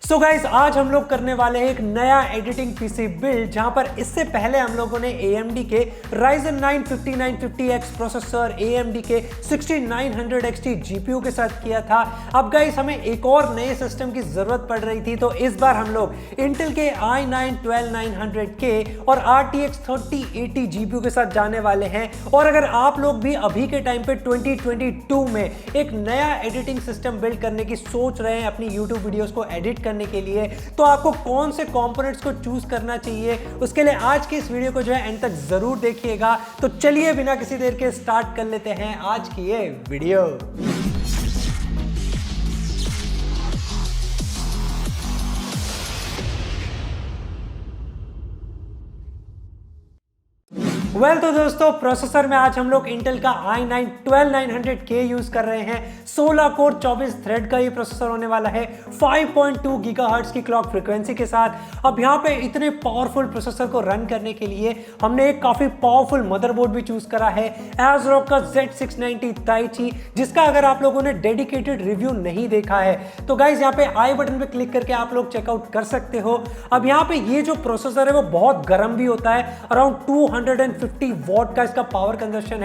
So guys आज हम लोग करने वाले हैं एक नया एडिटिंग पीसी बिल्ड, जहां पर इससे पहले हम लोगों ने AMD के Ryzen 9 5950X प्रोसेसर, AMD के 6900 XT GPU के साथ किया था। अब गाइस हमें एक और नए सिस्टम की जरूरत पड़ रही थी, तो इस बार हम लोग Intel के i9-12900K और RTX 3080 GPU के साथ जाने वाले हैं। और अगर आप लोग भी अभी के टाइम पे 2022 में एक नया एडिटिंग सिस्टम बिल्ड करने की सोच रहे हैं अपनी YouTube वीडियोस को एडिट करने के लिए, तो आपको कौन से कंपोनेंट्स को चूज करना चाहिए, उसके लिए आज की इस वीडियो को जो है एंड तक जरूर देखिएगा। तो चलिए बिना किसी देर के स्टार्ट कर लेते हैं आज की ये वीडियो। तो दोस्तों प्रोसेसर में आज हम लोग इंटेल का i9-12900K यूज कर रहे हैं। 16 कोर 24 थ्रेड का ये प्रोसेसर होने वाला है 5.2 गीगाहर्ट्ज की क्लॉक फ्रीक्वेंसी के साथ। अब यहाँ पे इतने पावरफुल प्रोसेसर को रन करने के लिए हमने एक काफी पावरफुल मदरबोर्ड भी चूज करा है, ASRock का Z690 Taichi, जिसका अगर आप लोगों ने डेडिकेटेड रिव्यू नहीं देखा है तो गाइज यहाँ पे आई बटन पे क्लिक करके आप लोग चेकआउट कर सकते हो। अब यहाँ पे ये जो प्रोसेसर है वो बहुत गर्म भी होता है, अराउंड 250 वॉट का इसका पावर कंजप्शन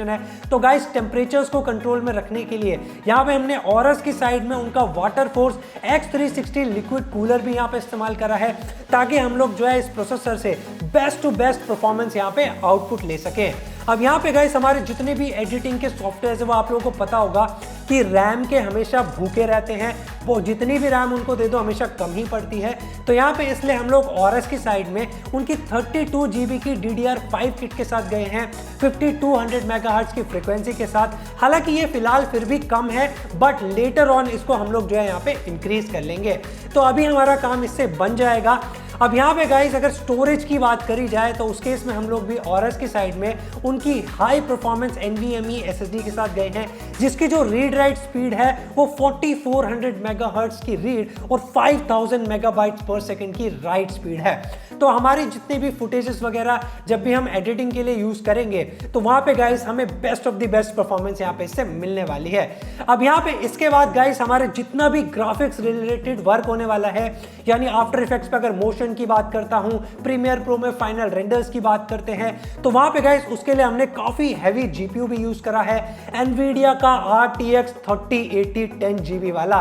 है। तो गाइस टेम्परेचर्स को कंट्रोल में रखने के लिए यहाँ पे हमने ऑरस की साइड में उनका water force X360 liquid cooler भी यहाँ पे इस्तेमाल करा है, ताकि हम लोग जो है इस प्रोसेसर से बेस्ट टू बेस्ट परफॉर्मेंस यहाँ पे आउटपुट ले सके। अब यहाँ पे गाइस हमारे जितने भी एडिटिंग के सॉफ्टवेयर है वो आप लोगों को पता होगा कि रैम के हमेशा भूखे रहते हैं, वो जितनी भी रैम उनको दे दो हमेशा कम ही पड़ती है। तो यहाँ पे इसलिए हम लोग ऑरस की साइड में उनकी 32 GB की DDR5 किट के साथ गए हैं 5200 मेगाहर्ट्ज की फ्रीक्वेंसी के साथ। हालांकि ये फिलहाल फिर भी कम है, बट लेटर ऑन इसको हम लोग जो है यहाँ पे इंक्रीज कर लेंगे। तो अभी हमारा काम इससे बन जाएगा। अब यहाँ पे गाइस अगर स्टोरेज की बात करी जाए तो उस केस में हम लोग भी ऑरस की साइड में उनकी हाई परफॉर्मेंस NVMe SSD के साथ गए हैं, जिसकी जो रीड राइट स्पीड है वो 4400 मेगाहर्ट्ज की रीड और 5000 मेगाबाइट्स पर सेकंड की राइट स्पीड है। तो हमारी जितनी भी फुटेजेस वगैरह जब भी हम एडिटिंग के लिए यूज करेंगे तो वहां पे गाइस हमें best of the best performance यहाँ पे इससे मिलने वाली है। अब यहाँ पे इसके बाद गाइस हमारे जितना भी ग्राफिक्स रिलेटेड वर्क होने वाला है, यानी आफ्टर इफेक्ट्स पे अगर मोशन की बात करता हूं, प्रीमियर प्रो में फाइनल रेंडर्स की बात करते हैं, तो वहां पे गाइस उसके लिए हमने काफी हैवी जीपीयू भी यूज करा है, एनवीडिया का RTX 3080 10GB वाला।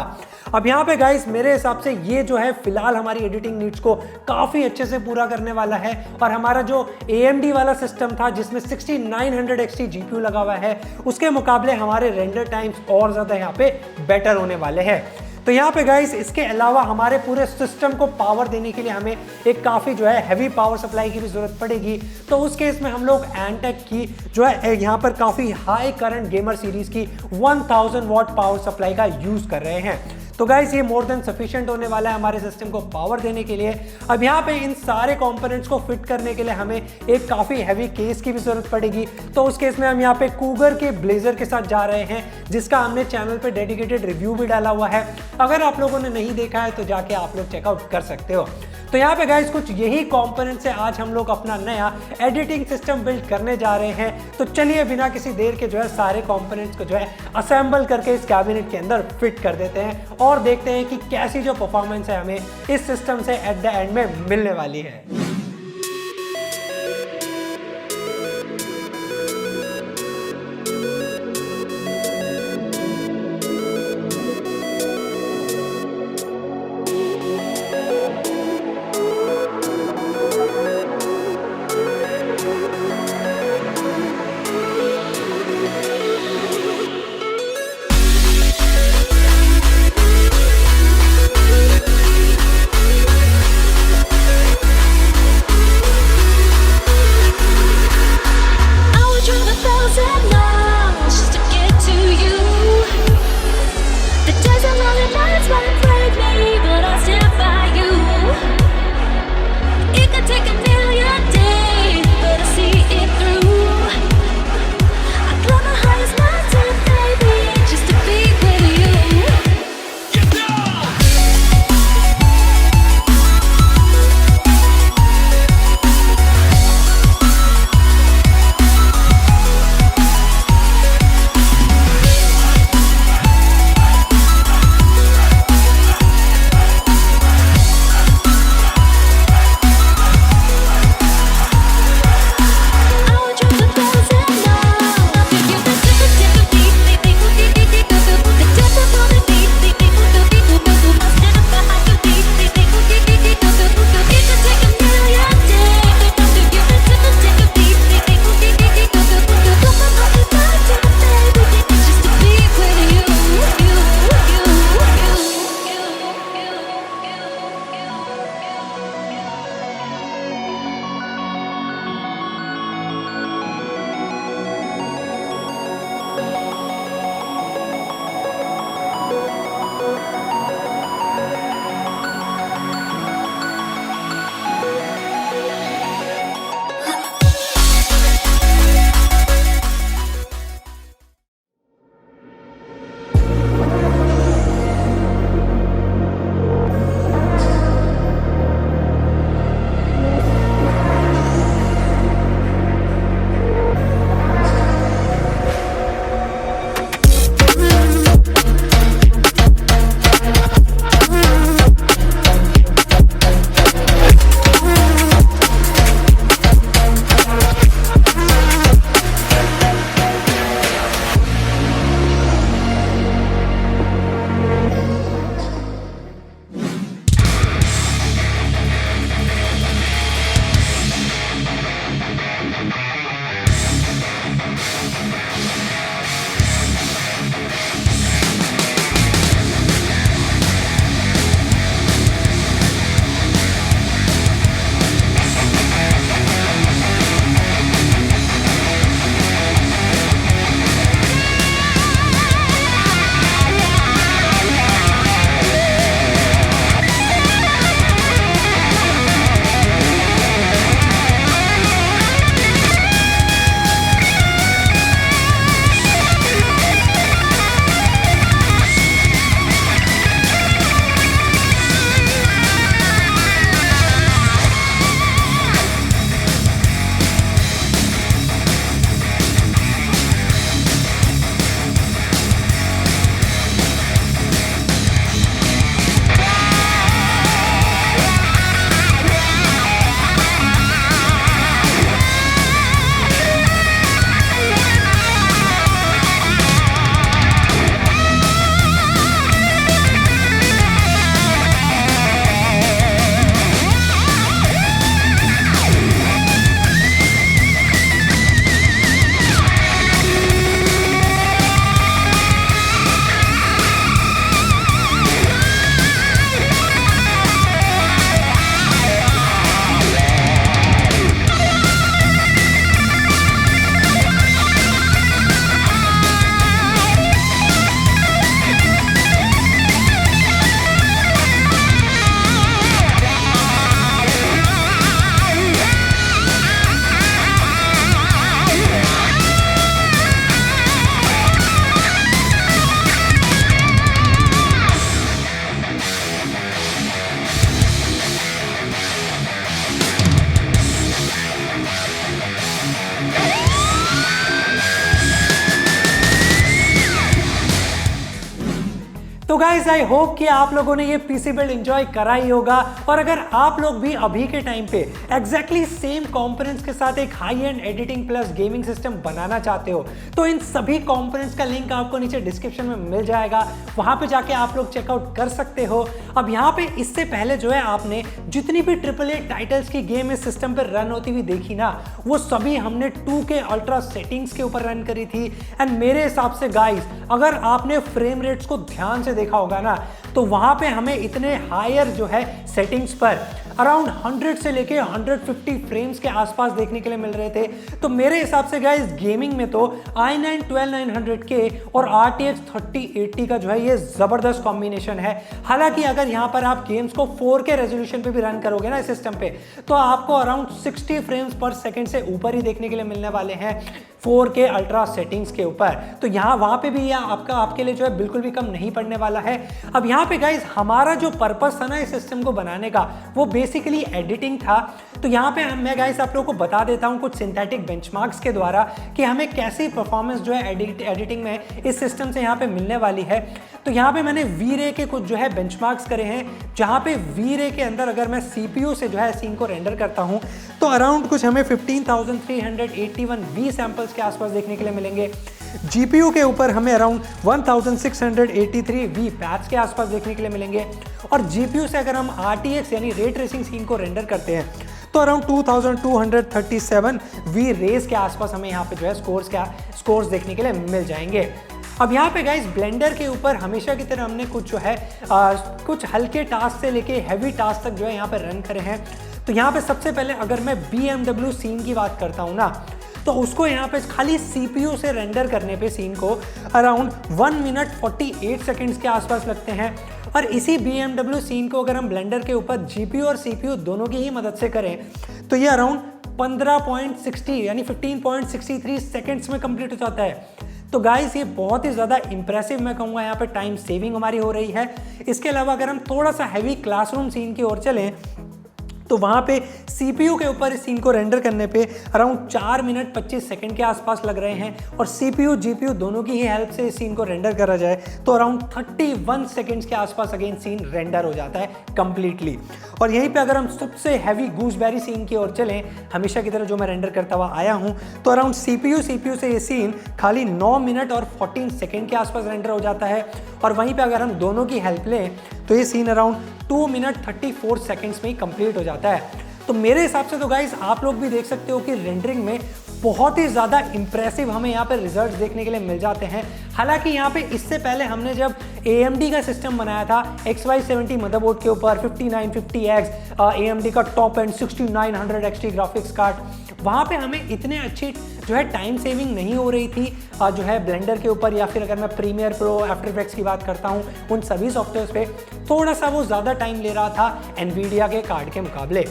अब यहाँ पे गाइस मेरे हिसाब से ये जो है फिलहाल हमारी एडिटिंग नीड्स को काफी अच्छे से पूरा करने वाला है। और हमारा जो AMD वाला सिस्टम था जिसमें 6900 XT GPU लगा हुआ है, उसके मुकाबले हमारे रेंडर टाइम्स और ज्यादा यहाँ पे बेटर होने वाले हैं। तो यहाँ पे गाइस इसके अलावा हमारे पूरे सिस्टम को पावर देने के लिए हमें एक काफ़ी जो है हैवी पावर सप्लाई की भी ज़रूरत पड़ेगी। तो उस केस में हम लोग एंटेक की जो है यहाँ पर काफ़ी हाई करंट गेमर सीरीज़ की 1000 वॉट पावर सप्लाई का यूज़ कर रहे हैं। तो गाइस ये मोर देन सफिशिएंट होने वाला है हमारे सिस्टम को पावर देने के लिए। अब यहाँ पे इन सारे कंपोनेंट्स को फिट करने के लिए हमें एक काफ़ी हैवी केस की भी ज़रूरत पड़ेगी। तो उस केस में हम यहाँ पे कूगर के ब्लेजर के साथ जा रहे हैं, जिसका हमने चैनल पे डेडिकेटेड रिव्यू भी डाला हुआ है। अगर आप लोगों ने नहीं देखा है तो जाके आप लोग चेकआउट कर सकते हो। तो यहाँ पे गाइस कुछ यही कंपोनेंट्स से आज हम लोग अपना नया एडिटिंग सिस्टम बिल्ड करने जा रहे हैं। तो चलिए बिना किसी देर के जो है सारे कंपोनेंट्स को जो है असेंबल करके इस कैबिनेट के अंदर फिट कर देते हैं और देखते हैं कि कैसी जो परफॉर्मेंस है हमें इस सिस्टम से एट द एंड में मिलने वाली है। गाइस आई होप कि आप लोगों ने ये पीसी बिल्ड एंजॉय करा ही होगा। और अगर आप लोग भी अभी के टाइम पे एग्जैक्टली सेम कंपोनेंट्स के साथ एक high end editing plus gaming system बनाना चाहते हो तो इन सभी कंपोनेंट्स का लिंक आपको नीचे डिस्क्रिप्शन में मिल जाएगा, वहां पे जाके आप लोग चेकआउट कर सकते हो। अब यहाँ पे इससे पहले जो है आपने जितनी भी AAA टाइटल्स की गेम इस सिस्टम पर रन होती हुई देखी ना, वो सभी हमने 2K अल्ट्रा सेटिंग्स के ऊपर रन करी थी। एंड मेरे हिसाब से गाइस अगर आपने फ्रेम रेट्स को ध्यान से देखा होगा ना तो वहां पे हमें इतने हायर जो है सेटिंग्स पर अराउंड 100 से लेके 150 फ्रेम्स के आसपास देखने के लिए मिल रहे थे। तो मेरे हिसाब से गाइस गेमिंग में तो i9 12900K और RTX 3080 का जो है ये जबरदस्त कॉम्बिनेशन है। हालांकि अगर यहाँ पर आप गेम्स को 4K रेजोल्यूशन पे भी रन करोगे ना इस सिस्टम पे तो आपको अराउंड 60 फ्रेम्स पर सेकंड से ऊपर ही देखने के लिए मिलने वाले हैं 4K अल्ट्रा सेटिंग्स के ऊपर। तो यहाँ वहां पे भी यह आपके लिए जो है बिल्कुल भी कम नहीं पड़ने वाला है। अब यहाँ पे गाइस हमारा जो पर्पस था ना इस सिस्टम को बनाने का वो बेसिकली एडिटिंग था। तो यहाँ पे मैं गाइस आप लोगों को बता देता हूँ कुछ सिंथेटिक बेंचमार्क्स के द्वारा कि हमें कैसी परफॉर्मेंस जो है एडिटिंग में इस सिस्टम से यहाँ पे मिलने वाली है। तो यहाँ पे मैंने V-Ray के कुछ जो है बेंचमार्क्स करे हैं, जहाँ पे V-Ray के अंदर अगर मैं CPU से जो है सीन को रेंडर करता हूँ तो अराउंड कुछ हमें 15,381 V सैंपल्स के आसपास देखने के लिए मिलेंगे। GPU के ऊपर हमें अराउंड 1683 V पैथ्स के आसपास देखने के लिए मिलेंगे। और GPU से अगर हम RTX यानी रे ट्रेसिंग सीन को रेंडर करते हैं तो अराउंड 2237 V रेज के आसपास हमें यहाँ पे जो है स्कोर्स देखने के लिए मिल जाएंगे। अब यहाँ पे गाइस ब्लेंडर के ऊपर हमेशा की तरह हमने कुछ जो है कुछ हल्के टास्क से लेके हैवी टास्क तक जो है यहाँ पे रन करे हैं। तो यहाँ पे सबसे पहले अगर मैं BMW सीन की बात करता हूँ ना तो उसको यहाँ पे खाली CPU से रेंडर करने पे सीन को अराउंड 1 मिनट 48 सेकेंड्स के आसपास लगते हैं। और इसी BMW सीन को अगर हम ब्लेंडर के ऊपर GPU और CPU दोनों की ही मदद से करें तो ये अराउंड 15.60 यानी 15.63 सेकेंड्स में कंप्लीट हो जाता है। तो गाइस ये बहुत ही ज़्यादा इंप्रेसिव मैं कहूँगा, यहाँ पे टाइम सेविंग हमारी हो रही है। इसके अलावा अगर हम थोड़ा सा हैवी क्लासरूम सीन की ओर चलें तो वहाँ पे CPU के ऊपर इस सीन को रेंडर करने पे अराउंड 4 मिनट 25 सेकंड के आसपास लग रहे हैं। और CPU GPU दोनों की ही हेल्प से इस सीन को रेंडर करा जाए तो अराउंड 31 सेकंड्स के आसपास अगेन सीन रेंडर हो जाता है कंप्लीटली। और यहीं पे अगर हम सबसे हैवी गूसबेरी सीन की ओर चलें, हमेशा की तरह जो मैं रेंडर करता हुआ आया हूँ, तो अराउंड CPU से ये सीन खाली 9 मिनट और 14 सेकेंड के आसपास रेंडर हो जाता है। और वहीं पर अगर हम दोनों की हेल्प लें तो ये सीन अराउंड 2 मिनट 34 सेकेंड्स में ही कंप्लीट हो जाता है। तो मेरे हिसाब से तो गाइस आप लोग भी देख सकते हो कि रेंडरिंग में बहुत ही ज़्यादा इंप्रेसिव हमें यहाँ पे रिजल्ट्स देखने के लिए मिल जाते हैं। हालांकि यहाँ पे इससे पहले हमने जब AMD का सिस्टम बनाया था XY70 मदरबोर्ड के ऊपर 5950X AMD का top and 6900 XT graphics card, वहाँ पे हमें इतने अच्छी जो है टाइम सेविंग नहीं हो रही थी जो है ब्लेंडर के ऊपर, या फिर अगर मैं प्रीमियर प्रो आफ्टर इफेक्ट्स की बात करता हूँ उन सभी सॉफ्टवेयर्स पे थोड़ा सा वो ज़्यादा टाइम ले रहा था एनवीडिया के कार्ड के मुकाबले।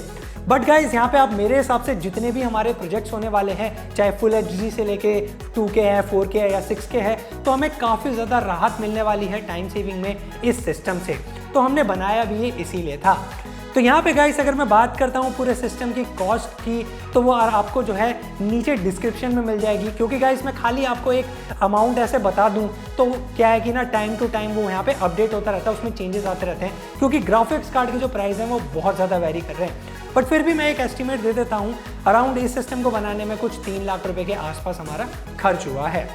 बट गाइज यहाँ पे आप मेरे हिसाब से जितने भी हमारे प्रोजेक्ट्स होने वाले हैं, चाहे फुल HD से लेके 2K है, 4K है या 6K है, तो हमें काफ़ी ज़्यादा राहत मिलने वाली है टाइम सेविंग में इस सिस्टम से। तो हमने बनाया भी ये इसीलिए था। तो यहाँ पे गाइस अगर मैं बात करता हूँ पूरे सिस्टम की कॉस्ट की तो वो आपको जो है नीचे डिस्क्रिप्शन में मिल जाएगी, क्योंकि गाइस मैं खाली आपको एक अमाउंट ऐसे बता दूँ तो क्या है कि ना टाइम टू टाइम वो यहाँ पे अपडेट होता रहता है, उसमें चेंजेस आते रहते हैं, क्योंकि ग्राफिक्स कार्ड के जो प्राइस है वो बहुत ज़्यादा वेरी कर रहे हैं। बट फिर भी मैं एक एस्टिमेट दे देता हूँ, अराउंड इस सिस्टम को बनाने में कुछ 3 लाख रुपए के आसपास हमारा खर्च हुआ है।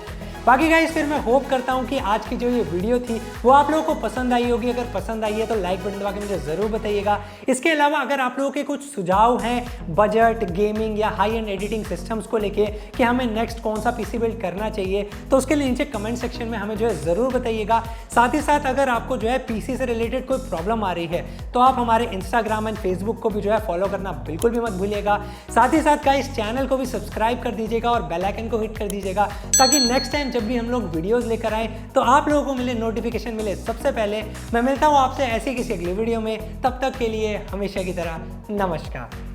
बाकी गाइस फिर मैं होप करता हूँ कि आज की जो ये वीडियो थी वो आप लोगों को पसंद आई होगी। अगर पसंद आई है तो लाइक बटन दबा के मुझे ज़रूर बताइएगा। इसके अलावा अगर आप लोगों के कुछ सुझाव हैं बजट गेमिंग या हाई एंड एडिटिंग सिस्टम्स को लेके कि हमें नेक्स्ट कौन सा पीसी बिल्ड करना चाहिए, तो उसके लिए नीचे कमेंट सेक्शन में हमें जो है ज़रूर बताइएगा। साथ ही साथ अगर आपको जो है पीसी से रिलेटेड कोई प्रॉब्लम आ रही है तो आप हमारे इंस्टाग्राम एंड फेसबुक को भी जो है फॉलो करना बिल्कुल भी मत भूलिएगा। साथ ही साथ इस चैनल को भी सब्सक्राइब कर दीजिएगा और बेल आइकन को हिट कर दीजिएगा, ताकि नेक्स्ट टाइम जब भी हम लोग वीडियोस लेकर आए तो आप लोगों को मिले नोटिफिकेशन मिले सबसे पहले। मैं मिलता हूं आपसे ऐसी किसी अगली वीडियो में, तब तक के लिए हमेशा की तरह नमस्कार।